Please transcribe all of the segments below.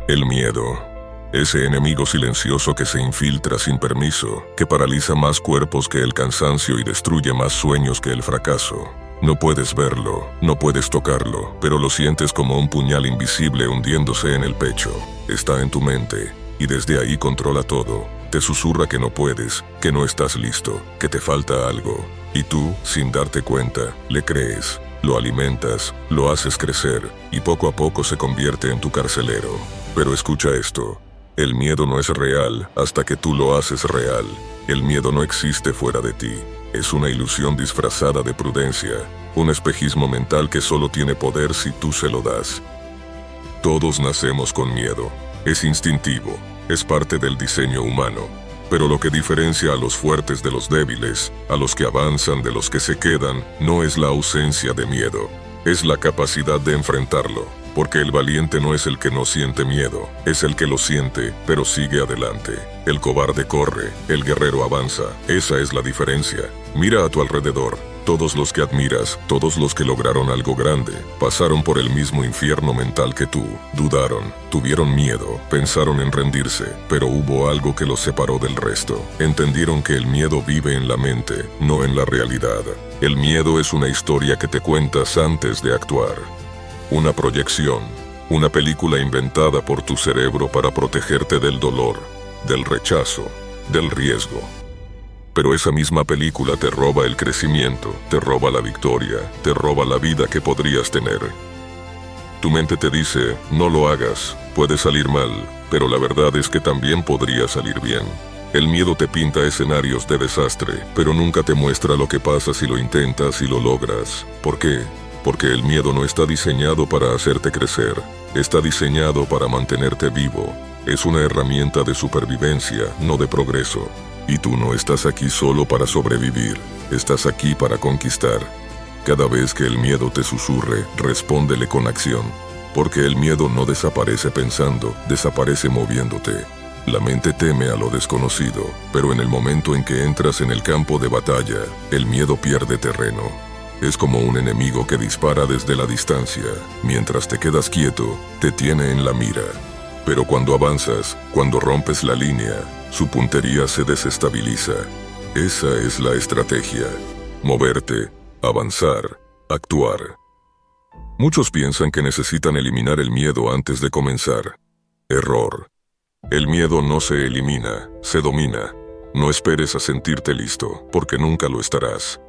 El miedo. Ese enemigo silencioso que se infiltra sin permiso, que paraliza más cuerpos que el cansancio y destruye más sueños que el fracaso. No puedes verlo, no puedes tocarlo, pero lo sientes como un puñal invisible hundiéndose en el pecho. Está en tu mente, y desde ahí controla todo. Te susurra que no puedes, que no estás listo, que te falta algo. Y tú, sin darte cuenta, le crees, lo alimentas, lo haces crecer, y poco a poco se convierte en tu carcelero. Pero escucha esto. El miedo no es real hasta que tú lo haces real. El miedo no existe fuera de ti. Es una ilusión disfrazada de prudencia, un espejismo mental que solo tiene poder si tú se lo das. Todos nacemos con miedo. Es instintivo, es parte del diseño humano. Pero lo que diferencia a los fuertes de los débiles, a los que avanzan de los que se quedan, no es la ausencia de miedo. Es la capacidad de enfrentarlo. Porque el valiente no es el que no siente miedo, es el que lo siente, pero sigue adelante. El cobarde corre, el guerrero avanza. Esa es la diferencia. Mira a tu alrededor. Todos los que admiras, todos los que lograron algo grande, pasaron por el mismo infierno mental que tú. Dudaron, tuvieron miedo, pensaron en rendirse, pero hubo algo que los separó del resto. Entendieron que el miedo vive en la mente, no en la realidad. El miedo es una historia que te cuentas antes de actuar. Una proyección, una película inventada por tu cerebro para protegerte del dolor, del rechazo, del riesgo. Pero esa misma película te roba el crecimiento, te roba la victoria, te roba la vida que podrías tener. Tu mente te dice, no lo hagas, puede salir mal, pero la verdad es que también podría salir bien. El miedo te pinta escenarios de desastre, pero nunca te muestra lo que pasa si lo intentas y lo logras. ¿Por qué? Porque el miedo no está diseñado para hacerte crecer, está diseñado para mantenerte vivo. Es una herramienta de supervivencia, no de progreso. Y tú no estás aquí solo para sobrevivir, estás aquí para conquistar. Cada vez que el miedo te susurre, respóndele con acción. Porque el miedo no desaparece pensando, desaparece moviéndote. La mente teme a lo desconocido, pero en el momento en que entras en el campo de batalla, el miedo pierde terreno. Es como un enemigo que dispara desde la distancia. Mientras te quedas quieto, te tiene en la mira. Pero cuando avanzas, cuando rompes la línea, su puntería se desestabiliza. Esa es la estrategia. Moverte, avanzar, actuar. Muchos piensan que necesitan eliminar el miedo antes de comenzar. Error. El miedo no se elimina, se domina. No esperes a sentirte listo, porque nunca lo estarás.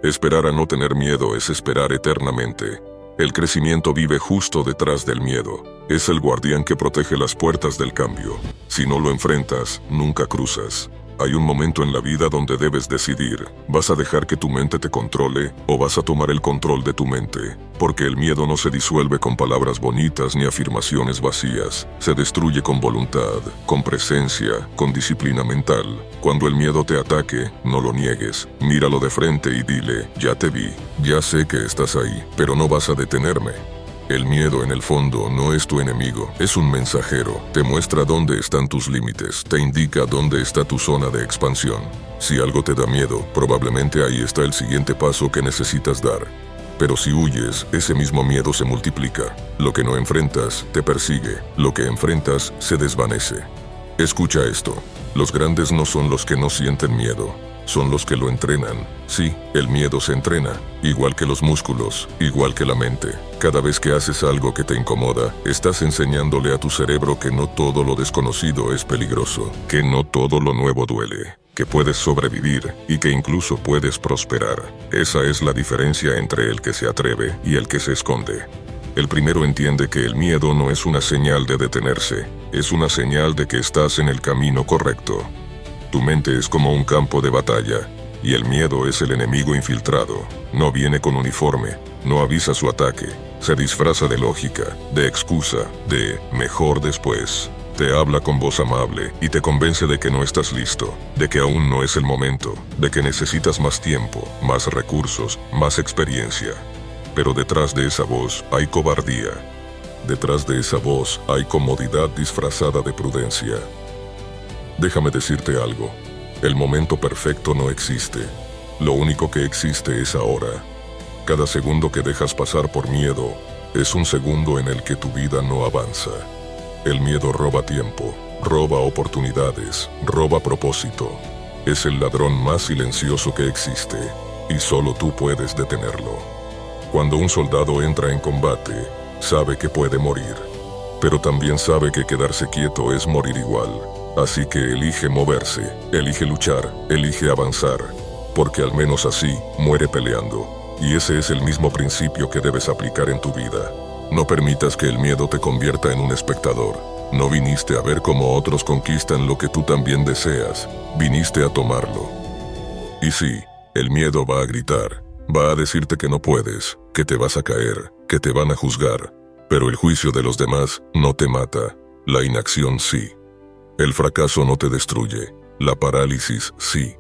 Esperar a no tener miedo es esperar eternamente. El crecimiento vive justo detrás del miedo. Es el guardián que protege las puertas del cambio. Si no lo enfrentas, nunca cruzas. Hay un momento en la vida donde debes decidir. ¿Vas a dejar que tu mente te controle o vas a tomar el control de tu mente? Porque el miedo no se disuelve con palabras bonitas ni afirmaciones vacías. Se destruye con voluntad, con presencia, con disciplina mental. Cuando el miedo te ataque, no lo niegues. Míralo de frente y dile, ya te vi, ya sé que estás ahí, pero no vas a detenerme. El miedo en el fondo no es tu enemigo, es un mensajero. Te muestra dónde están tus límites, te indica dónde está tu zona de expansión. Si algo te da miedo, probablemente ahí está el siguiente paso que necesitas dar. Pero si huyes, ese mismo miedo se multiplica. Lo que no enfrentas, te persigue. Lo que enfrentas, se desvanece. Escucha esto. Los grandes no son los que no sienten miedo. Son los que lo entrenan. Sí, el miedo se entrena, igual que los músculos, igual que la mente. Cada vez que haces algo que te incomoda, estás enseñándole a tu cerebro que no todo lo desconocido es peligroso, que no todo lo nuevo duele, que puedes sobrevivir y que incluso puedes prosperar. Esa es la diferencia entre el que se atreve y el que se esconde. El primero entiende que el miedo no es una señal de detenerse, es una señal de que estás en el camino correcto. Tu mente es como un campo de batalla, y el miedo es el enemigo infiltrado. No viene con uniforme, no avisa su ataque, se disfraza de lógica, de excusa, de mejor después. Te habla con voz amable y te convence de que no estás listo, de que aún no es el momento, de que necesitas más tiempo, más recursos, más experiencia. Pero detrás de esa voz hay cobardía. Detrás de esa voz hay comodidad disfrazada de prudencia. Déjame decirte algo. El momento perfecto no existe. Lo único que existe es ahora. Cada segundo que dejas pasar por miedo es un segundo en el que tu vida no avanza. El miedo roba tiempo, roba oportunidades, roba propósito. Es el ladrón más silencioso que existe, y solo tú puedes detenerlo. Cuando un soldado entra en combate, sabe que puede morir, pero también sabe que quedarse quieto es morir igual. Así que elige moverse, elige luchar, elige avanzar, porque al menos así muere peleando. Y ese es el mismo principio que debes aplicar en tu vida. No permitas que el miedo te convierta en un espectador. No viniste a ver cómo otros conquistan lo que tú también deseas, viniste a tomarlo. Y sí, el miedo va a gritar, va a decirte que no puedes, que te vas a caer, que te van a juzgar, pero el juicio de los demás no te mata, la inacción sí. El fracaso no te destruye, la parálisis sí.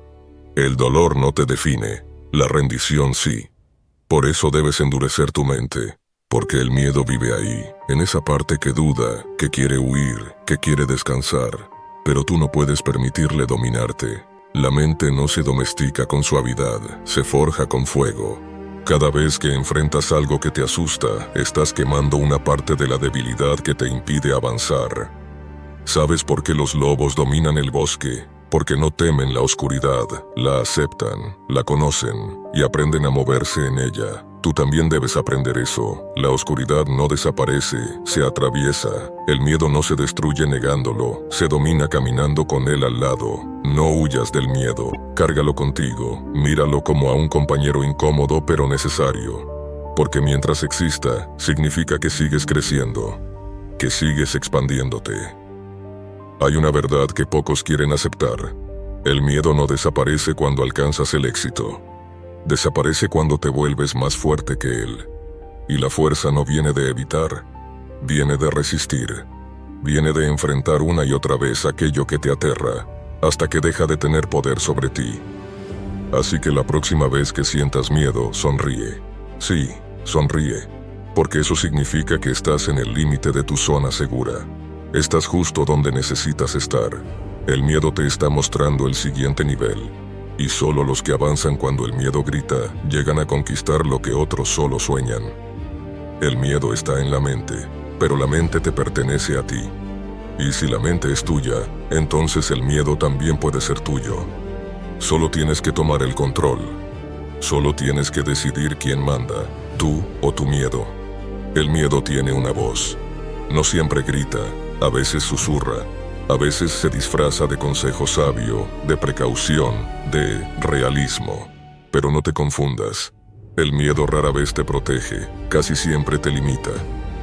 El dolor no te define, la rendición sí. Por eso debes endurecer tu mente, porque el miedo vive ahí, en esa parte que duda, que quiere huir, que quiere descansar, pero tú no puedes permitirle dominarte. La mente no se domestica con suavidad, se forja con fuego. Cada vez que enfrentas algo que te asusta, estás quemando una parte de la debilidad que te impide avanzar. ¿Sabes por qué los lobos dominan el bosque? Porque no temen la oscuridad, la aceptan, la conocen y aprenden a moverse en ella. Tú también debes aprender eso. La oscuridad no desaparece, se atraviesa. El miedo no se destruye negándolo, se domina caminando con él al lado. No huyas del miedo, cárgalo contigo, míralo como a un compañero incómodo pero necesario. Porque mientras exista, significa que sigues creciendo, que sigues expandiéndote. Hay una verdad que pocos quieren aceptar. El miedo no desaparece cuando alcanzas el éxito. Desaparece cuando te vuelves más fuerte que él. Y la fuerza no viene de evitar, viene de resistir. Viene de enfrentar una y otra vez aquello que te aterra, hasta que deja de tener poder sobre ti. Así que la próxima vez que sientas miedo, sonríe. Sí, sonríe. Porque eso significa que estás en el límite de tu zona segura. Estás justo donde necesitas estar. El miedo te está mostrando el siguiente nivel. Y solo los que avanzan cuando el miedo grita, llegan a conquistar lo que otros solo sueñan. El miedo está en la mente, pero la mente te pertenece a ti. Y si la mente es tuya, entonces el miedo también puede ser tuyo. Solo tienes que tomar el control. Solo tienes que decidir quién manda, tú o tu miedo. El miedo tiene una voz. No siempre grita. A veces susurra, a veces se disfraza de consejo sabio, de precaución, de realismo. Pero no te confundas. El miedo rara vez te protege, casi siempre te limita.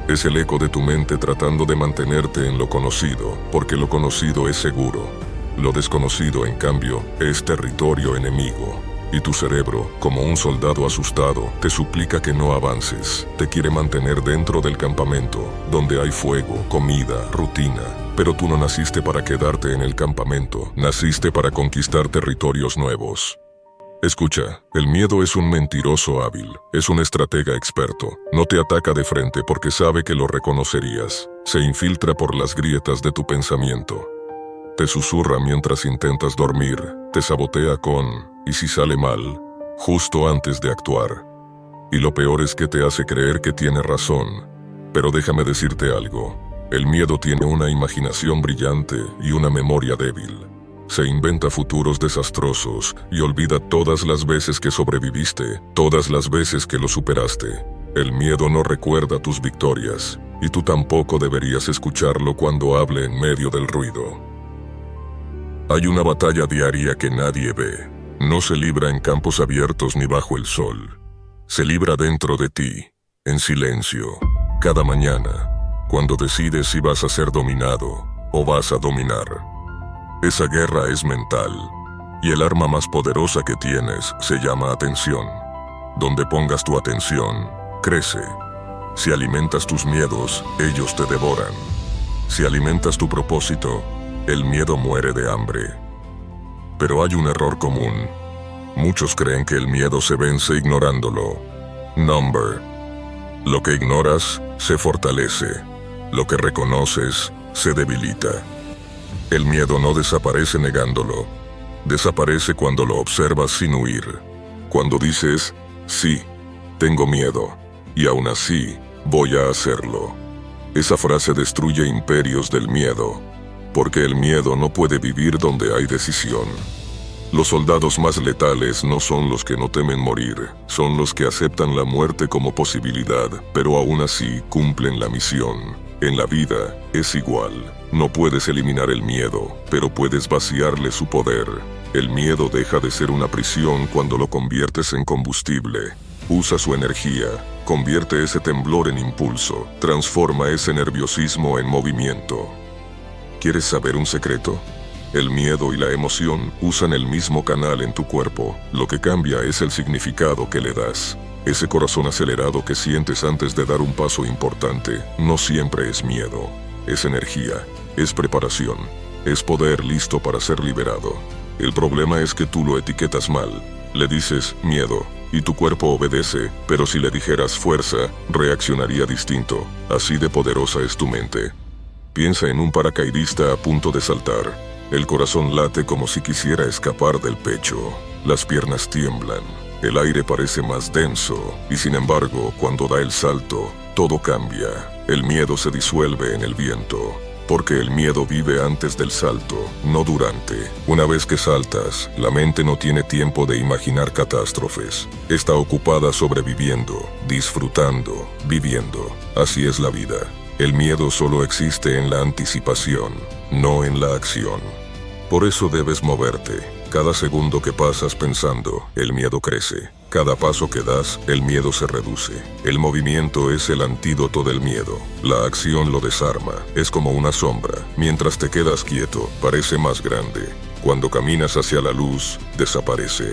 Es el eco de tu mente tratando de mantenerte en lo conocido, porque lo conocido es seguro. Lo desconocido, en cambio, es territorio enemigo. Y tu cerebro, como un soldado asustado, te suplica que no avances. Te quiere mantener dentro del campamento, donde hay fuego, comida, rutina. Pero tú no naciste para quedarte en el campamento, naciste para conquistar territorios nuevos. Escucha, el miedo es un mentiroso hábil, es un estratega experto. No te ataca de frente porque sabe que lo reconocerías. Se infiltra por las grietas de tu pensamiento. Te susurra mientras intentas dormir, te sabotea con «¿y si sale mal?», justo antes de actuar. Y lo peor es que te hace creer que tiene razón. Pero déjame decirte algo, el miedo tiene una imaginación brillante y una memoria débil. Se inventa futuros desastrosos y olvida todas las veces que sobreviviste, todas las veces que lo superaste. El miedo no recuerda tus victorias, y tú tampoco deberías escucharlo cuando hable en medio del ruido. Hay una batalla diaria que nadie ve. No se libra en campos abiertos ni bajo el sol. Se libra dentro de ti, en silencio, cada mañana, cuando decides si vas a ser dominado o vas a dominar. Esa guerra es mental, y el arma más poderosa que tienes se llama atención. Donde pongas tu atención, crece. Si alimentas tus miedos, ellos te devoran. Si alimentas tu propósito, el miedo muere de hambre. Pero hay un error común. Muchos creen que el miedo se vence ignorándolo. Number. Lo que ignoras, se fortalece. Lo que reconoces, se debilita. El miedo no desaparece negándolo. Desaparece cuando lo observas sin huir. Cuando dices, sí, tengo miedo, y aún así, voy a hacerlo. Esa frase destruye imperios del miedo, porque el miedo no puede vivir donde hay decisión. Los soldados más letales no son los que no temen morir, son los que aceptan la muerte como posibilidad, pero aún así cumplen la misión. En la vida es igual. No puedes eliminar el miedo, pero puedes vaciarle su poder. El miedo deja de ser una prisión cuando lo conviertes en combustible. Usa su energía, convierte ese temblor en impulso, transforma ese nerviosismo en movimiento. ¿Quieres saber un secreto? El miedo y la emoción usan el mismo canal en tu cuerpo. Lo que cambia es el significado que le das. Ese corazón acelerado que sientes antes de dar un paso importante no siempre es miedo. Es energía, es preparación, es poder listo para ser liberado. El problema es que tú lo etiquetas mal. Le dices miedo y tu cuerpo obedece, pero si le dijeras fuerza, reaccionaría distinto. Así de poderosa es tu mente. Piensa en un paracaidista a punto de saltar. El corazón late como si quisiera escapar del pecho. Las piernas tiemblan. El aire parece más denso. Y sin embargo, cuando da el salto, todo cambia. El miedo se disuelve en el viento. Porque el miedo vive antes del salto, no durante. Una vez que saltas, la mente no tiene tiempo de imaginar catástrofes. Está ocupada sobreviviendo, disfrutando, viviendo. Así es la vida. El miedo solo existe en la anticipación, no en la acción. Por eso debes moverte. Cada segundo que pasas pensando, el miedo crece. Cada paso que das, el miedo se reduce. El movimiento es el antídoto del miedo. La acción lo desarma. Es como una sombra. Mientras te quedas quieto, parece más grande. Cuando caminas hacia la luz, desaparece.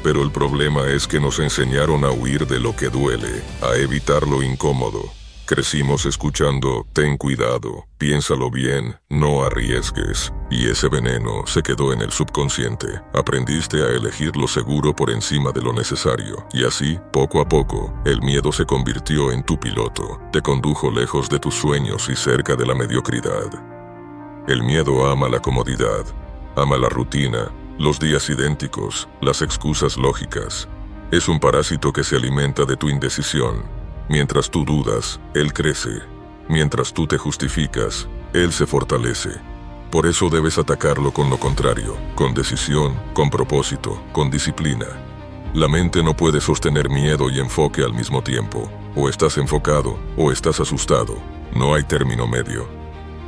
Pero el problema es que nos enseñaron a huir de lo que duele, a evitar lo incómodo. Crecimos escuchando, ten cuidado, piénsalo bien, no arriesgues. Y ese veneno se quedó en el subconsciente. Aprendiste a elegir lo seguro por encima de lo necesario. Y así, poco a poco, el miedo se convirtió en tu piloto. Te condujo lejos de tus sueños y cerca de la mediocridad. El miedo ama la comodidad, ama la rutina, los días idénticos, las excusas lógicas. Es un parásito que se alimenta de tu indecisión. Mientras tú dudas, él crece. Mientras tú te justificas, él se fortalece. Por eso debes atacarlo con lo contrario, con decisión, con propósito, con disciplina. La mente no puede sostener miedo y enfoque al mismo tiempo. O estás enfocado, o estás asustado. No hay término medio.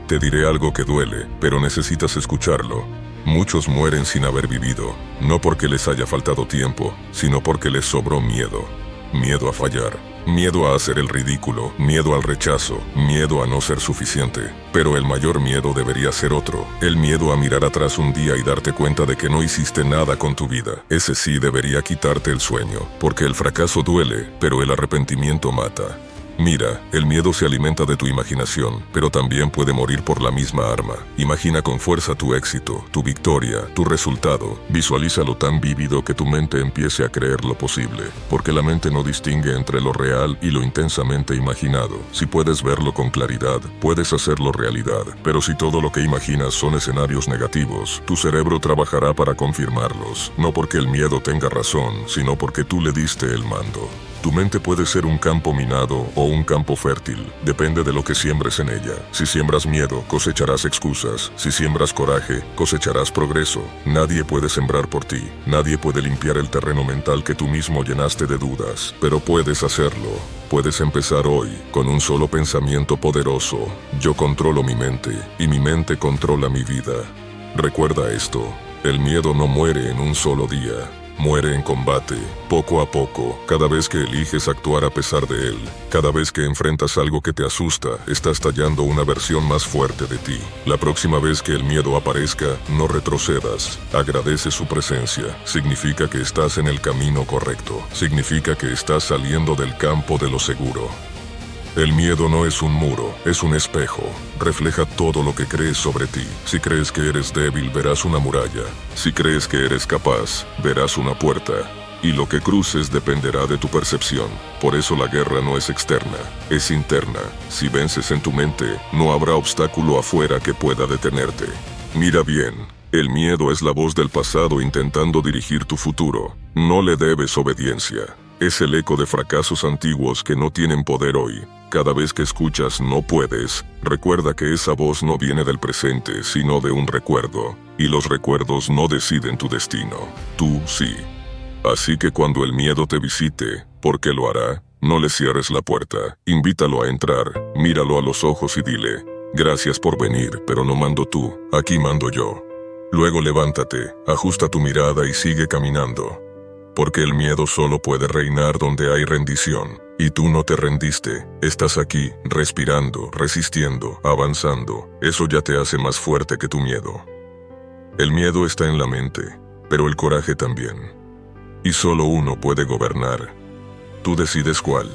Te diré algo que duele, pero necesitas escucharlo. Muchos mueren sin haber vivido, no porque les haya faltado tiempo, sino porque les sobró miedo. Miedo a fallar, miedo a hacer el ridículo, miedo al rechazo, miedo a no ser suficiente. Pero el mayor miedo debería ser otro, el miedo a mirar atrás un día y darte cuenta de que no hiciste nada con tu vida. Ese sí debería quitarte el sueño, porque el fracaso duele, pero el arrepentimiento mata. Mira, el miedo se alimenta de tu imaginación, pero también puede morir por la misma arma. Imagina con fuerza tu éxito, tu victoria, tu resultado. Visualízalo tan vívido que tu mente empiece a creer lo posible, porque la mente no distingue entre lo real y lo intensamente imaginado. Si puedes verlo con claridad, puedes hacerlo realidad, pero si todo lo que imaginas son escenarios negativos, tu cerebro trabajará para confirmarlos, no porque el miedo tenga razón, sino porque tú le diste el mando. Tu mente puede ser un campo minado o un campo fértil, depende de lo que siembres en ella. Si siembras miedo, cosecharás excusas. Si siembras coraje, cosecharás progreso. Nadie puede sembrar por ti, nadie puede limpiar el terreno mental que tú mismo llenaste de dudas, pero puedes hacerlo. Puedes empezar hoy, con un solo pensamiento poderoso. Yo controlo mi mente, y mi mente controla mi vida. Recuerda esto, el miedo no muere en un solo día. Muere en combate, poco a poco, cada vez que eliges actuar a pesar de él. Cada vez que enfrentas algo que te asusta, estás tallando una versión más fuerte de ti. La próxima vez que el miedo aparezca, no retrocedas. Agradece su presencia. Significa que estás en el camino correcto. Significa que estás saliendo del campo de lo seguro. El miedo no es un muro, es un espejo. Refleja todo lo que crees sobre ti. Si crees que eres débil, verás una muralla. Si crees que eres capaz, verás una puerta. Y lo que cruces dependerá de tu percepción. Por eso la guerra no es externa, es interna. Si vences en tu mente, no habrá obstáculo afuera que pueda detenerte. Mira bien, el miedo es la voz del pasado intentando dirigir tu futuro. No le debes obediencia. Es el eco de fracasos antiguos que no tienen poder hoy. cada vez que escuchas "no puedes", recuerda que esa voz no viene del presente, sino de un recuerdo, y los recuerdos no deciden tu destino, tú sí. Así que cuando el miedo te visite, porque lo hará, no le cierres la puerta, invítalo a entrar, míralo a los ojos y dile: gracias por venir, pero no mando tú, aquí mando yo. Luego levántate, ajusta tu mirada y sigue caminando. Porque el miedo solo puede reinar donde hay rendición, y tú no te rendiste, estás aquí, respirando, resistiendo, avanzando, eso ya te hace más fuerte que tu miedo. El miedo está en la mente, pero el coraje también. Y solo uno puede gobernar. Tú decides cuál.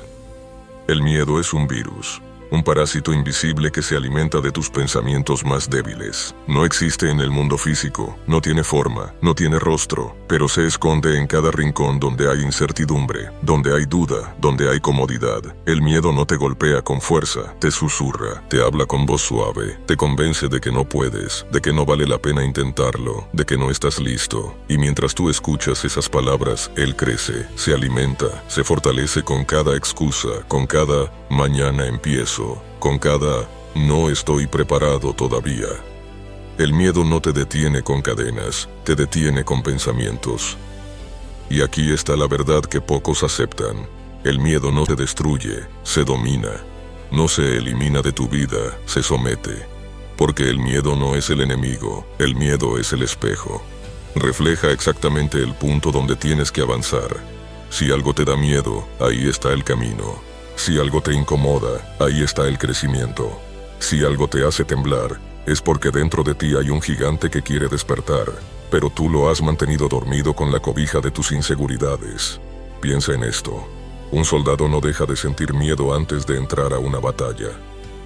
El miedo es un virus, un parásito invisible que se alimenta de tus pensamientos más débiles. No existe en el mundo físico, no tiene forma, no tiene rostro, pero se esconde en cada rincón donde hay incertidumbre, donde hay duda, donde hay comodidad. El miedo no te golpea con fuerza, te susurra, te habla con voz suave, te convence de que no puedes, de que no vale la pena intentarlo, de que no estás listo. Y mientras tú escuchas esas palabras, él crece, se alimenta, se fortalece con cada excusa, con cada "mañana empiezo", con cada "no estoy preparado todavía". El miedo no te detiene con cadenas, te detiene con pensamientos. Y aquí está la verdad que pocos aceptan. El miedo no se destruye, se domina. No se elimina de tu vida, se somete. Porque el miedo no es el enemigo, el miedo es el espejo. Refleja exactamente el punto donde tienes que avanzar. Si algo te da miedo, ahí está el camino. Si algo te incomoda, ahí está el crecimiento. Si algo te hace temblar, es porque dentro de ti hay un gigante que quiere despertar, pero tú lo has mantenido dormido con la cobija de tus inseguridades. Piensa en esto. Un soldado no deja de sentir miedo antes de entrar a una batalla,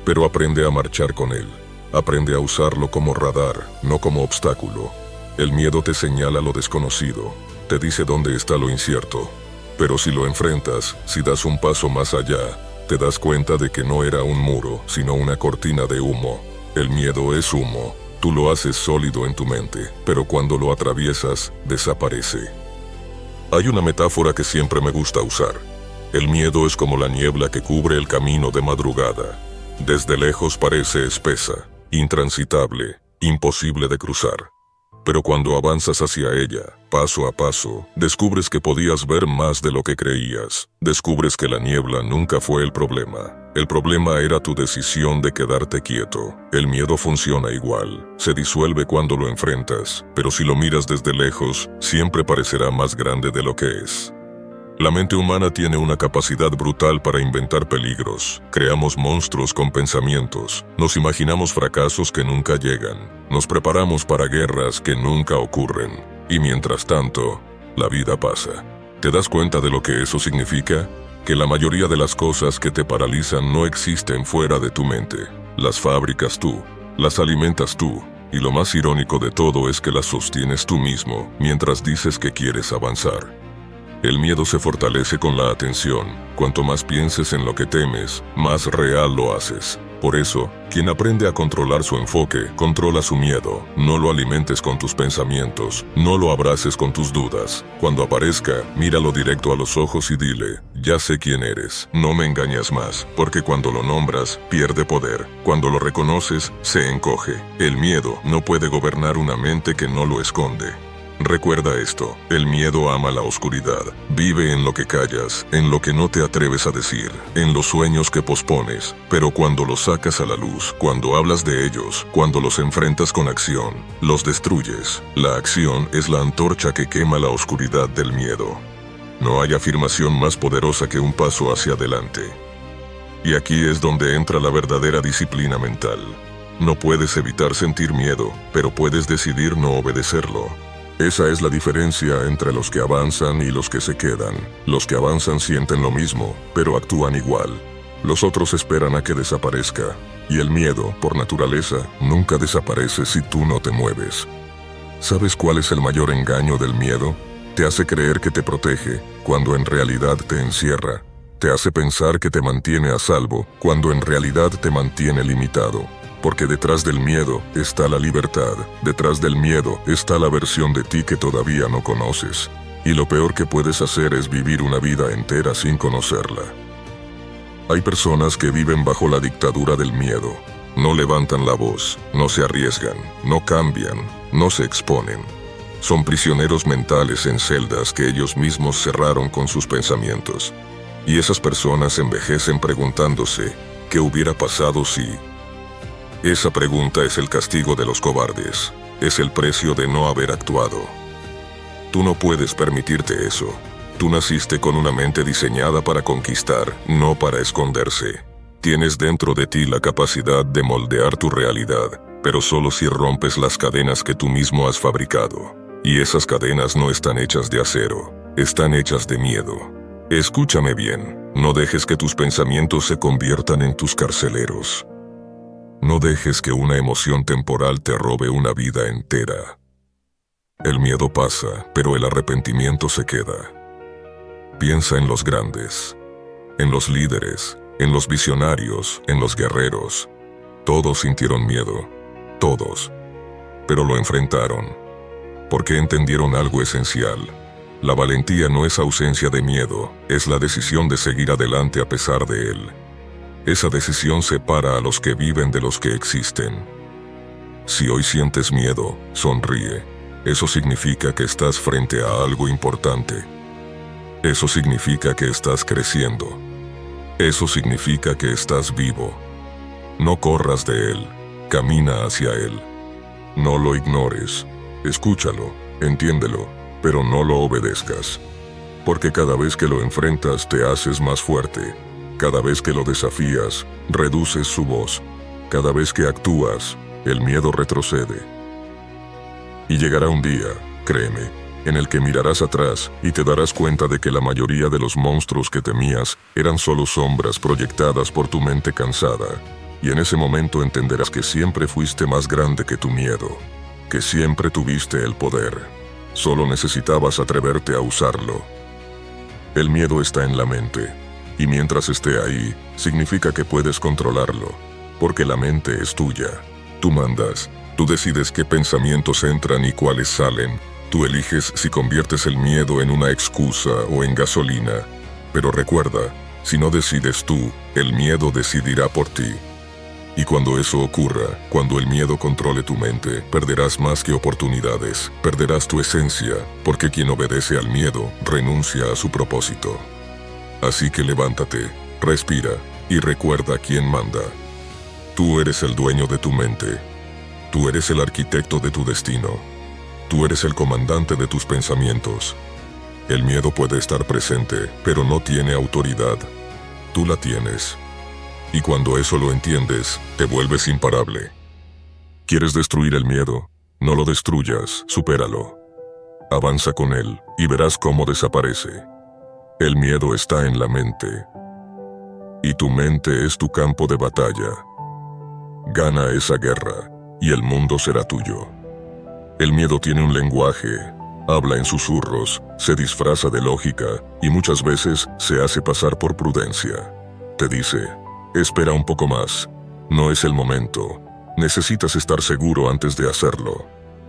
pero aprende a marchar con él. Aprende a usarlo como radar, no como obstáculo. El miedo te señala lo desconocido, te dice dónde está lo incierto. Pero si lo enfrentas, si das un paso más allá, te das cuenta de que no era un muro, sino una cortina de humo. El miedo es humo. Tú lo haces sólido en tu mente, pero cuando lo atraviesas, desaparece. Hay una metáfora que siempre me gusta usar. El miedo es como la niebla que cubre el camino de madrugada. Desde lejos parece espesa, intransitable, imposible de cruzar. Pero cuando avanzas hacia ella, paso a paso, descubres que podías ver más de lo que creías. Descubres que la niebla nunca fue el problema. El problema era tu decisión de quedarte quieto. El miedo funciona igual. Se disuelve cuando lo enfrentas, pero si lo miras desde lejos, siempre parecerá más grande de lo que es. La mente humana tiene una capacidad brutal para inventar peligros. Creamos monstruos con pensamientos. Nos imaginamos fracasos que nunca llegan. Nos preparamos para guerras que nunca ocurren. Y mientras tanto, la vida pasa. ¿Te das cuenta de lo que eso significa? Que la mayoría de las cosas que te paralizan no existen fuera de tu mente. Las fabricas tú, las alimentas tú, y lo más irónico de todo es que las sostienes tú mismo mientras dices que quieres avanzar. El miedo se fortalece con la atención. Cuanto más pienses en lo que temes, más real lo haces. Por eso, quien aprende a controlar su enfoque, controla su miedo. No lo alimentes con tus pensamientos, no lo abraces con tus dudas. Cuando aparezca, míralo directo a los ojos y dile: ya sé quién eres, no me engañas más, porque cuando lo nombras, pierde poder. Cuando lo reconoces, se encoge. El miedo no puede gobernar una mente que no lo esconde. Recuerda esto, el miedo ama la oscuridad, vive en lo que callas, en lo que no te atreves a decir, en los sueños que pospones, pero cuando los sacas a la luz, cuando hablas de ellos, cuando los enfrentas con acción, los destruyes. La acción es la antorcha que quema la oscuridad del miedo. No hay afirmación más poderosa que un paso hacia adelante. Y aquí es donde entra la verdadera disciplina mental. No puedes evitar sentir miedo, pero puedes decidir no obedecerlo. Esa es la diferencia entre los que avanzan y los que se quedan. Los que avanzan sienten lo mismo, pero actúan igual. Los otros esperan a que desaparezca. Y el miedo, por naturaleza, nunca desaparece si tú no te mueves. ¿Sabes cuál es el mayor engaño del miedo? Te hace creer que te protege, cuando en realidad te encierra. Te hace pensar que te mantiene a salvo, cuando en realidad te mantiene limitado. Porque detrás del miedo está la libertad, detrás del miedo está la versión de ti que todavía no conoces. Y lo peor que puedes hacer es vivir una vida entera sin conocerla. Hay personas que viven bajo la dictadura del miedo. No levantan la voz, no se arriesgan, no cambian, no se exponen. Son prisioneros mentales en celdas que ellos mismos cerraron con sus pensamientos. Y esas personas envejecen preguntándose, ¿qué hubiera pasado si? Esa pregunta es el castigo de los cobardes, es el precio de no haber actuado. Tú no puedes permitirte eso. Tú naciste con una mente diseñada para conquistar, no para esconderse. Tienes dentro de ti la capacidad de moldear tu realidad, pero solo si rompes las cadenas que tú mismo has fabricado. Y esas cadenas no están hechas de acero, están hechas de miedo. Escúchame bien, no dejes que tus pensamientos se conviertan en tus carceleros. No dejes que una emoción temporal te robe una vida entera. El miedo pasa, pero el arrepentimiento se queda. Piensa en los grandes, en los líderes, en los visionarios, en los guerreros. Todos sintieron miedo, todos. Pero lo enfrentaron, porque entendieron algo esencial. La valentía no es ausencia de miedo, es la decisión de seguir adelante a pesar de él. Esa decisión separa a los que viven de los que existen. Si hoy sientes miedo, sonríe. Eso significa que estás frente a algo importante. Eso significa que estás creciendo. Eso significa que estás vivo. No corras de él, camina hacia él. No lo ignores, escúchalo, entiéndelo, pero no lo obedezcas. Porque cada vez que lo enfrentas te haces más fuerte. Cada vez que lo desafías, reduces su voz. Cada vez que actúas, el miedo retrocede. Y llegará un día, créeme, en el que mirarás atrás y te darás cuenta de que la mayoría de los monstruos que temías eran solo sombras proyectadas por tu mente cansada. Y en ese momento entenderás que siempre fuiste más grande que tu miedo, que siempre tuviste el poder. Solo necesitabas atreverte a usarlo. El miedo está en la mente. Y mientras esté ahí, significa que puedes controlarlo, porque la mente es tuya. Tú mandas, tú decides qué pensamientos entran y cuáles salen. Tú eliges si conviertes el miedo en una excusa o en gasolina. Pero recuerda, si no decides tú, el miedo decidirá por ti. Y cuando eso ocurra, cuando el miedo controle tu mente, perderás más que oportunidades, perderás tu esencia, porque quien obedece al miedo renuncia a su propósito. Así que levántate, respira, y recuerda quién manda. Tú eres el dueño de tu mente. Tú eres el arquitecto de tu destino. Tú eres el comandante de tus pensamientos. El miedo puede estar presente, pero no tiene autoridad. Tú la tienes. Y cuando eso lo entiendes, te vuelves imparable. ¿Quieres destruir el miedo? No lo destruyas, supéralo. Avanza con él, y verás cómo desaparece. El miedo está en la mente. Y tu mente es tu campo de batalla. Gana esa guerra, y el mundo será tuyo. El miedo tiene un lenguaje, habla en susurros, se disfraza de lógica, y muchas veces se hace pasar por prudencia. Te dice, espera un poco más, no es el momento, necesitas estar seguro antes de hacerlo.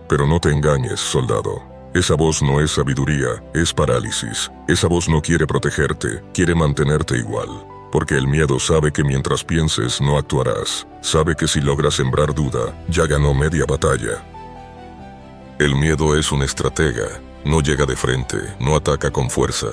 Pero no te engañes, soldado. Esa voz no es sabiduría, es parálisis. Esa voz no quiere protegerte, quiere mantenerte igual. Porque el miedo sabe que mientras pienses no actuarás. Sabe que si logras sembrar duda, ya ganó media batalla. El miedo es un estratega, no llega de frente, no ataca con fuerza.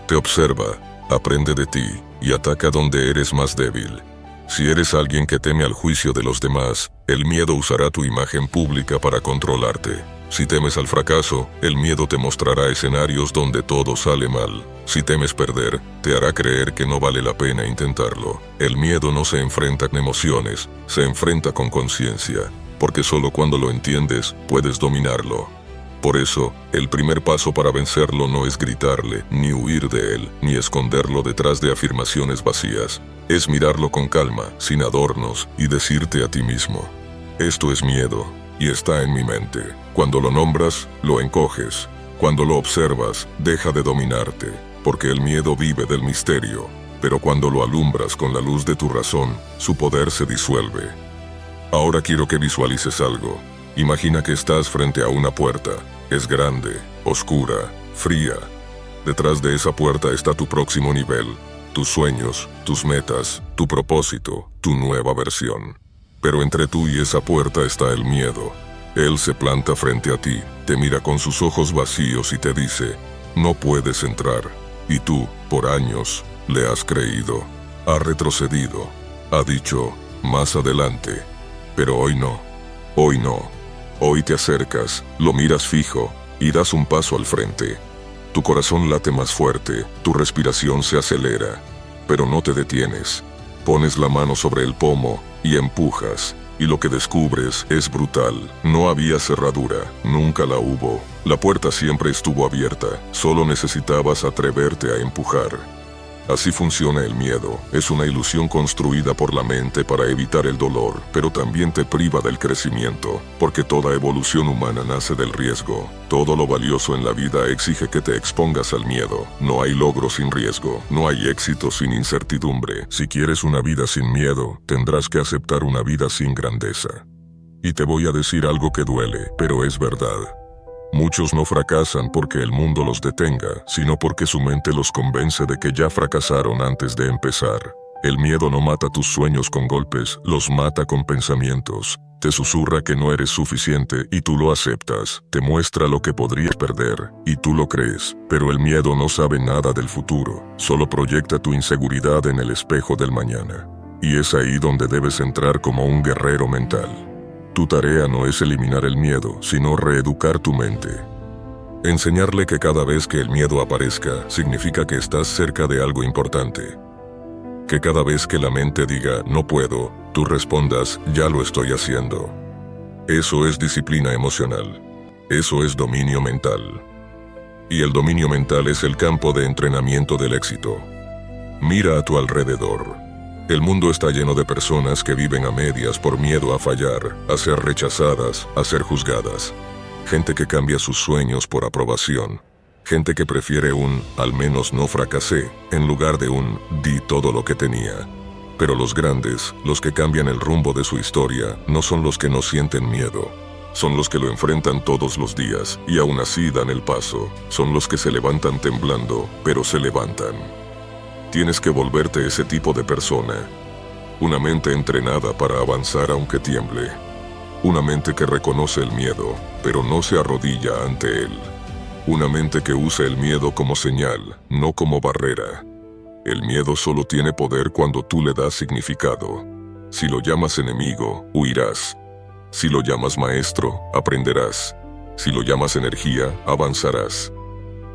Te observa, aprende de ti, y ataca donde eres más débil. Si eres alguien que teme al juicio de los demás, el miedo usará tu imagen pública para controlarte. Si temes al fracaso, el miedo te mostrará escenarios donde todo sale mal. Si temes perder, te hará creer que no vale la pena intentarlo. El miedo no se enfrenta con emociones, se enfrenta con conciencia, porque solo cuando lo entiendes, puedes dominarlo. Por eso, el primer paso para vencerlo no es gritarle, ni huir de él, ni esconderlo detrás de afirmaciones vacías. Es mirarlo con calma, sin adornos, y decirte a ti mismo, esto es miedo, y está en mi mente. Cuando lo nombras, lo encoges. Cuando lo observas, deja de dominarte, porque el miedo vive del misterio. Pero cuando lo alumbras con la luz de tu razón, su poder se disuelve. Ahora quiero que visualices algo. Imagina que estás frente a una puerta. Es grande, oscura, fría. Detrás de esa puerta está tu próximo nivel. tus sueños, tus metas, tu propósito, tu nueva versión. Pero entre tú y esa puerta está el miedo. Él se planta frente a ti, te mira con sus ojos vacíos y te dice, no puedes entrar. Y tú, por años, le has creído. Ha retrocedido. Ha dicho, más adelante. Pero hoy no. Hoy no. Hoy te acercas, lo miras fijo, y das un paso al frente. Tu corazón late más fuerte, tu respiración se acelera. Pero no te detienes. Pones la mano sobre el pomo y empujas. Y lo que descubres es brutal. No había cerradura, nunca la hubo. La puerta siempre estuvo abierta, solo necesitabas atreverte a empujar. Así funciona el miedo. Es una ilusión construida por la mente para evitar el dolor, pero también te priva del crecimiento, porque toda evolución humana nace del riesgo. Todo lo valioso en la vida exige que te expongas al miedo. No hay logro sin riesgo, no hay éxito sin incertidumbre. Si quieres una vida sin miedo, tendrás que aceptar una vida sin grandeza. Y te voy a decir algo que duele, pero es verdad. Muchos no fracasan porque el mundo los detenga, sino porque su mente los convence de que ya fracasaron antes de empezar. El miedo no mata tus sueños con golpes, los mata con pensamientos. Te susurra que no eres suficiente y tú lo aceptas. Te muestra lo que podrías perder y tú lo crees. Pero el miedo no sabe nada del futuro, solo proyecta tu inseguridad en el espejo del mañana. Y es ahí donde debes entrar como un guerrero mental. Tu tarea no es eliminar el miedo, sino reeducar tu mente. Enseñarle que cada vez que el miedo aparezca, significa que estás cerca de algo importante. Que cada vez que la mente diga, no puedo, tú respondas, ya lo estoy haciendo. Eso es disciplina emocional. Eso es dominio mental. Y el dominio mental es el campo de entrenamiento del éxito. Mira a tu alrededor. El mundo está lleno de personas que viven a medias por miedo a fallar, a ser rechazadas, a ser juzgadas. Gente que cambia sus sueños por aprobación. Gente que prefiere un, al menos no fracasé, en lugar de un, di todo lo que tenía. Pero los grandes, los que cambian el rumbo de su historia, no son los que no sienten miedo. Son los que lo enfrentan todos los días, y aún así dan el paso. Son los que se levantan temblando, pero se levantan. Tienes que volverte ese tipo de persona. Una mente entrenada para avanzar aunque tiemble. Una mente que reconoce el miedo, pero no se arrodilla ante él. Una mente que usa el miedo como señal, no como barrera. El miedo solo tiene poder cuando tú le das significado. Si lo llamas enemigo, huirás. Si lo llamas maestro, aprenderás. Si lo llamas energía, avanzarás.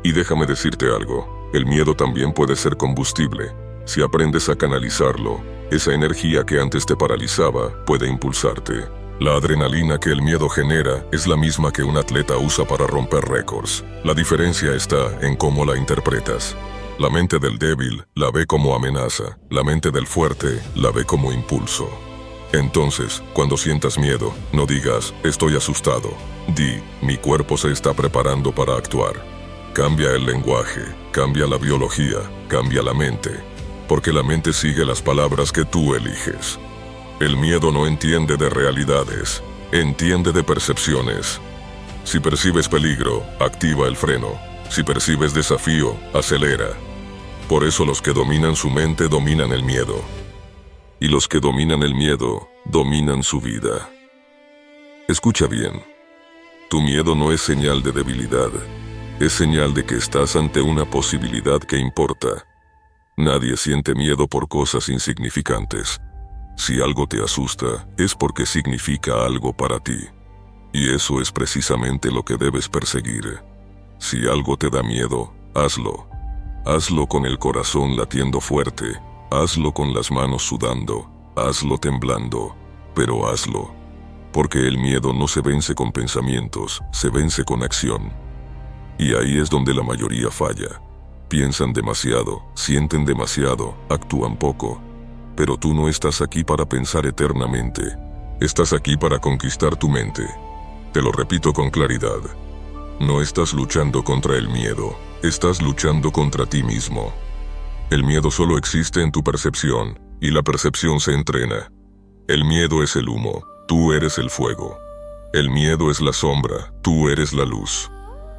Y déjame decirte algo. El miedo también puede ser combustible. Si aprendes a canalizarlo, esa energía que antes te paralizaba puede impulsarte. La adrenalina que el miedo genera es la misma que un atleta usa para romper récords. La diferencia está en cómo la interpretas. La mente del débil la ve como amenaza. La mente del fuerte la ve como impulso. Entonces, cuando sientas miedo, no digas, estoy asustado. Di, mi cuerpo se está preparando para actuar. Cambia el lenguaje, cambia la biología, cambia la mente, porque la mente sigue las palabras que tú eliges. El miedo no entiende de realidades, entiende de percepciones. Si percibes peligro, activa el freno. Si percibes desafío, acelera. Por eso los que dominan su mente dominan el miedo. Y los que dominan el miedo, dominan su vida. Escucha bien. Tu miedo no es señal de debilidad. Es señal de que estás ante una posibilidad que importa. Nadie siente miedo por cosas insignificantes. Si algo te asusta, es porque significa algo para ti. Y eso es precisamente lo que debes perseguir. Si algo te da miedo, hazlo. Hazlo con el corazón latiendo fuerte. Hazlo con las manos sudando. Hazlo temblando. Pero hazlo. Porque el miedo no se vence con pensamientos, se vence con acción. Y ahí es donde la mayoría falla. Piensan demasiado, sienten demasiado, actúan poco. Pero tú no estás aquí para pensar eternamente. Estás aquí para conquistar tu mente. Te lo repito con claridad. No estás luchando contra el miedo, estás luchando contra ti mismo. El miedo solo existe en tu percepción, y la percepción se entrena. El miedo es el humo, tú eres el fuego. El miedo es la sombra, tú eres la luz.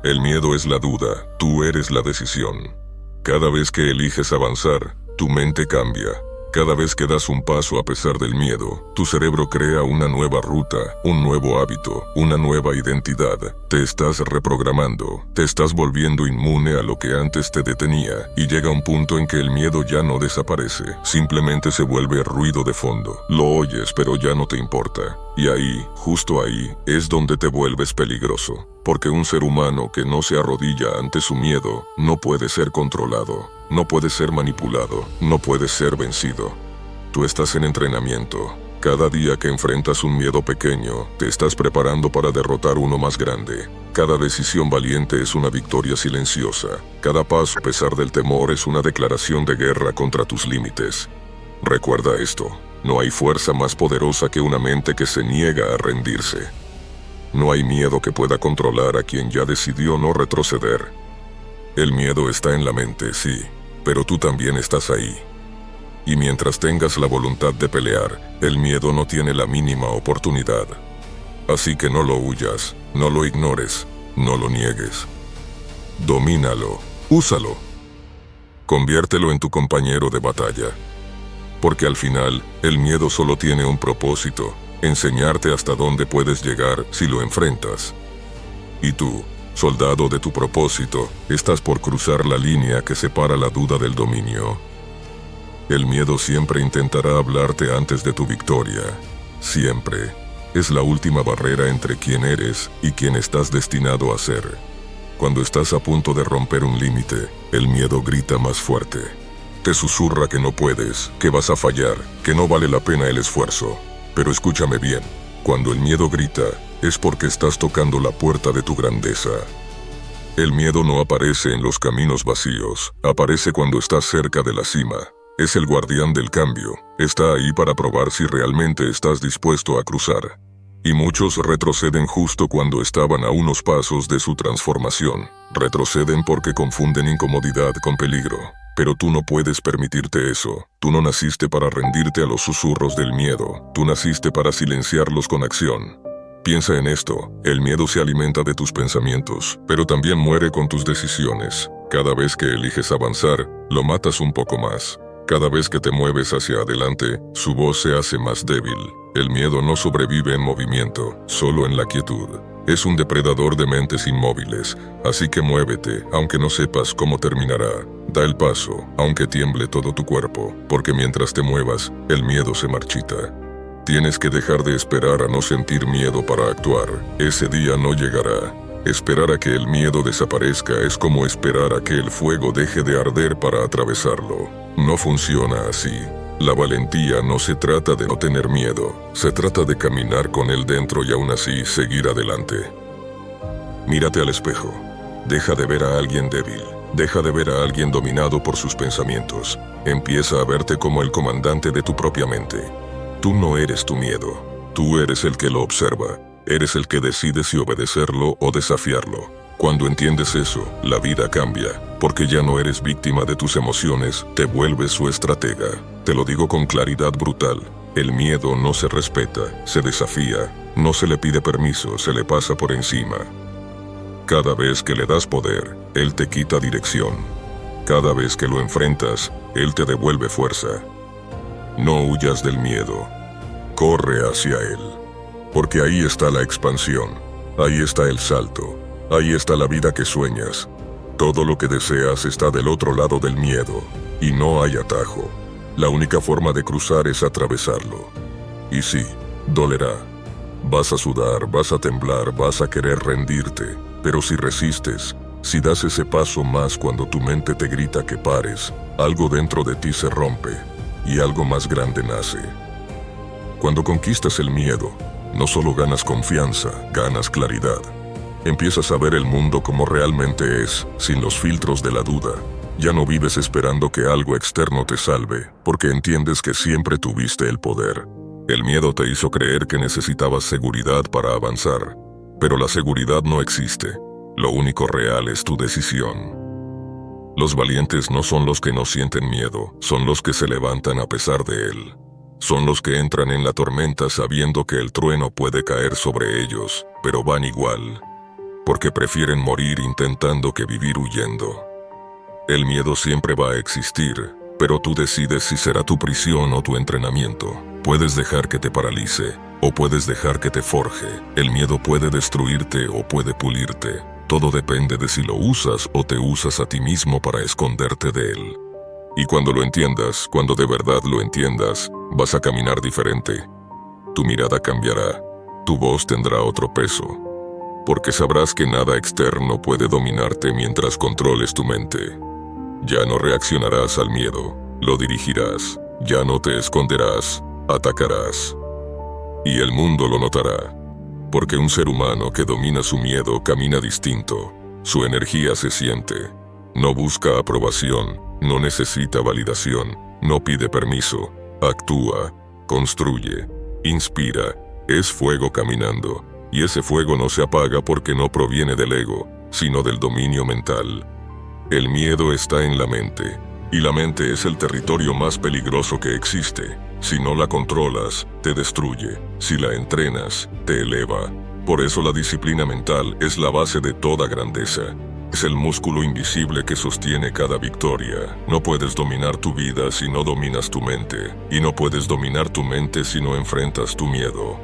El miedo es la duda, tú eres la decisión. Cada vez que eliges avanzar, Tu mente cambia. Cada vez que das un paso a pesar del miedo, tu cerebro crea una nueva ruta, un nuevo hábito, una nueva identidad. Te estás reprogramando, te estás volviendo inmune a lo que antes te detenía, y llega un punto en que el miedo ya no desaparece, simplemente se vuelve ruido de fondo. Lo oyes, pero ya no te importa. Y ahí, justo ahí, es donde te vuelves peligroso, porque un ser humano que no se arrodilla ante su miedo no puede ser controlado. No puedes ser manipulado, no puedes ser vencido. Tú estás en entrenamiento. Cada día que enfrentas un miedo pequeño, te estás preparando para derrotar uno más grande. Cada decisión valiente es una victoria silenciosa. Cada paso a pesar del temor es una declaración de guerra contra tus límites. Recuerda esto, no hay fuerza más poderosa que una mente que se niega a rendirse. No hay miedo que pueda controlar a quien ya decidió no retroceder. El miedo está en la mente, sí, pero tú también estás ahí. Y mientras tengas la voluntad de pelear, el miedo no tiene la mínima oportunidad. Así que no lo huyas, no lo ignores, no lo niegues. Domínalo, úsalo. Conviértelo en tu compañero de batalla. Porque al final, el miedo solo tiene un propósito, enseñarte hasta dónde puedes llegar si lo enfrentas. Y tú, soldado de tu propósito, estás por cruzar la línea que separa la duda del dominio. El miedo siempre intentará hablarte antes de tu victoria. Siempre. Es la última barrera entre quién eres y quién estás destinado a ser. Cuando estás a punto de romper un límite, el miedo grita más fuerte. Te susurra que no puedes, que vas a fallar, que no vale la pena el esfuerzo. Pero escúchame bien, cuando el miedo grita, es porque estás tocando la puerta de tu grandeza. El miedo no aparece en los caminos vacíos, aparece cuando estás cerca de la cima. Es el guardián del cambio, está ahí para probar si realmente estás dispuesto a cruzar. Y muchos retroceden justo cuando estaban a unos pasos de su transformación. Retroceden porque confunden incomodidad con peligro. Pero tú no puedes permitirte eso. Tú no naciste para rendirte a los susurros del miedo. Tú naciste para silenciarlos con acción. Piensa en esto, el miedo se alimenta de tus pensamientos, pero también muere con tus decisiones. Cada vez que eliges avanzar, lo matas un poco más. Cada vez que te mueves hacia adelante, su voz se hace más débil. El miedo no sobrevive en movimiento, solo en la quietud. Es un depredador de mentes inmóviles, así que muévete, aunque no sepas cómo terminará. Da el paso, aunque tiemble todo tu cuerpo, porque mientras te muevas, el miedo se marchita. Tienes que dejar de esperar a no sentir miedo para actuar. Ese día no llegará. Esperar a que el miedo desaparezca es como esperar a que el fuego deje de arder para atravesarlo. No funciona así. La valentía no se trata de no tener miedo, se trata de caminar con él dentro y aún así seguir adelante. Mírate al espejo. Deja de ver a alguien débil. Deja de ver a alguien dominado por sus pensamientos. Empieza a verte como el comandante de tu propia mente. Tú no eres tu miedo. Tú eres el que lo observa. Eres el que decide si obedecerlo o desafiarlo. Cuando entiendes eso, la vida cambia, porque ya no eres víctima de tus emociones, te vuelves su estratega. Te lo digo con claridad brutal. El miedo no se respeta, se desafía, no se le pide permiso, se le pasa por encima. Cada vez que le das poder, él te quita dirección. Cada vez que lo enfrentas, él te devuelve fuerza. No huyas del miedo. Corre hacia él. Porque ahí está la expansión. Ahí está el salto. Ahí está la vida que sueñas. Todo lo que deseas está del otro lado del miedo. Y no hay atajo. La única forma de cruzar es atravesarlo. Y sí, dolerá. Vas a sudar, vas a temblar, vas a querer rendirte. Pero si resistes, si das ese paso más cuando tu mente te grita que pares, algo dentro de ti se rompe. Y algo más grande nace. Cuando conquistas el miedo, no solo ganas confianza, ganas claridad. Empiezas a ver el mundo como realmente es, sin los filtros de la duda. Ya no vives esperando que algo externo te salve, porque entiendes que siempre tuviste el poder. El miedo te hizo creer que necesitabas seguridad para avanzar, pero la seguridad no existe. Lo único real es tu decisión. Los valientes no son los que no sienten miedo, son los que se levantan a pesar de él. Son los que entran en la tormenta sabiendo que el trueno puede caer sobre ellos, pero van igual. Porque prefieren morir intentando que vivir huyendo. El miedo siempre va a existir, Pero tú decides si será tu prisión o tu entrenamiento. Puedes dejar que te paralice, o puedes dejar que te forje. El miedo puede destruirte o puede pulirte. Todo depende de si lo usas o te usas a ti mismo para esconderte de él. Y cuando lo entiendas, cuando de verdad lo entiendas, vas a caminar diferente. Tu mirada cambiará, tu voz tendrá otro peso. Porque sabrás que nada externo puede dominarte mientras controles tu mente. Ya no reaccionarás al miedo, lo dirigirás, ya no te esconderás, atacarás. Y el mundo lo notará. Porque un ser humano que domina su miedo camina distinto, su energía se siente. No busca aprobación, no necesita validación, no pide permiso, actúa, construye, inspira, es fuego caminando, y ese fuego no se apaga porque no proviene del ego, sino del dominio mental. El miedo está en la mente, y la mente es el territorio más peligroso que existe. Si no la controlas, te destruye. Si la entrenas, te eleva. Por eso la disciplina mental es la base de toda grandeza. Es el músculo invisible que sostiene cada victoria. No puedes dominar tu vida si no dominas tu mente, y no puedes dominar tu mente si no enfrentas tu miedo.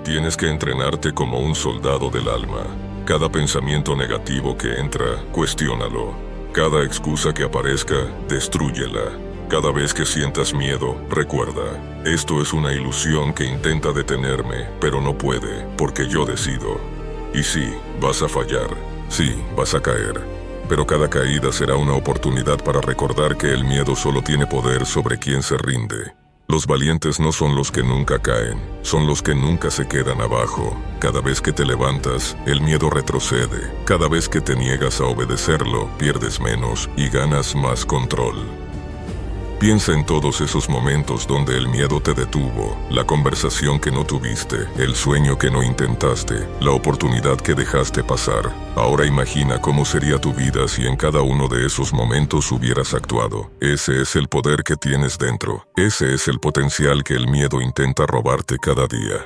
Tienes que entrenarte como un soldado del alma. Cada pensamiento negativo que entra, cuestiónalo. Cada excusa que aparezca, destrúyela. Cada vez que sientas miedo, recuerda, esto es una ilusión que intenta detenerme, pero no puede, porque yo decido. Y sí, vas a fallar, sí, vas a caer, pero cada caída será una oportunidad para recordar que el miedo solo tiene poder sobre quien se rinde. Los valientes no son los que nunca caen, son los que nunca se quedan abajo. Cada vez que te levantas, el miedo retrocede. Cada vez que te niegas a obedecerlo, pierdes menos y ganas más control. Piensa en todos esos momentos donde el miedo te detuvo, la conversación que no tuviste, el sueño que no intentaste, la oportunidad que dejaste pasar. Ahora imagina cómo sería tu vida si en cada uno de esos momentos hubieras actuado. Ese es el poder que tienes dentro. Ese es el potencial que el miedo intenta robarte cada día.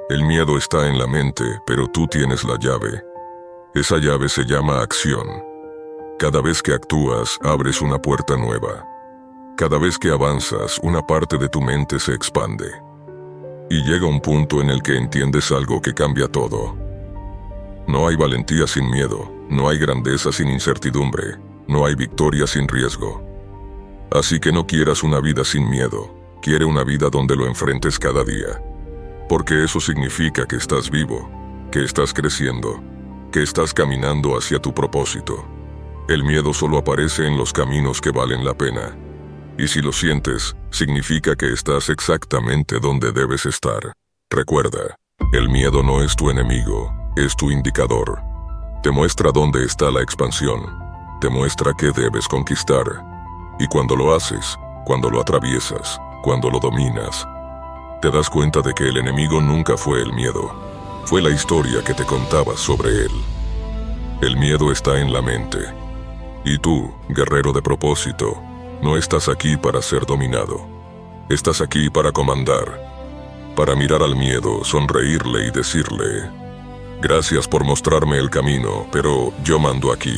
El miedo está en la mente, pero tú tienes la llave. Esa llave se llama acción. Cada vez que actúas, abres una puerta nueva. Cada vez que avanzas, una parte de tu mente se expande. Y llega un punto en el que entiendes algo que cambia todo. No hay valentía sin miedo, no hay grandeza sin incertidumbre, no hay victoria sin riesgo. Así que no quieras una vida sin miedo, quiere una vida donde lo enfrentes cada día. Porque eso significa que estás vivo, que estás creciendo, que estás caminando hacia tu propósito. El miedo solo aparece en los caminos que valen la pena. Y si lo sientes, significa que estás exactamente donde debes estar. Recuerda, el miedo no es tu enemigo, es tu indicador. Te muestra dónde está la expansión, te muestra qué debes conquistar. Y cuando lo haces, cuando lo atraviesas, cuando lo dominas, te das cuenta de que el enemigo nunca fue el miedo, fue la historia que te contabas sobre él. El miedo está en la mente. Y tú, guerrero de propósito, no estás aquí para ser dominado. Estás aquí para comandar. Para mirar al miedo, sonreírle y decirle: gracias por mostrarme el camino, pero yo mando aquí.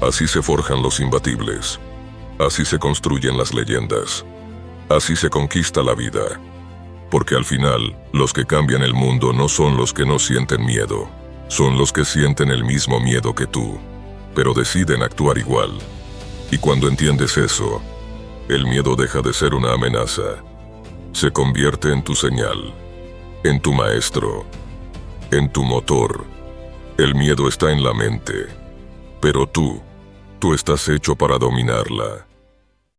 Así se forjan los imbatibles. Así se construyen las leyendas. Así se conquista la vida. Porque al final, los que cambian el mundo no son los que no sienten miedo. Son los que sienten el mismo miedo que tú, pero deciden actuar igual. Y cuando entiendes eso, el miedo deja de ser una amenaza. Se convierte en tu señal, en tu maestro, en tu motor. El miedo está en la mente, pero tú estás hecho para dominarla.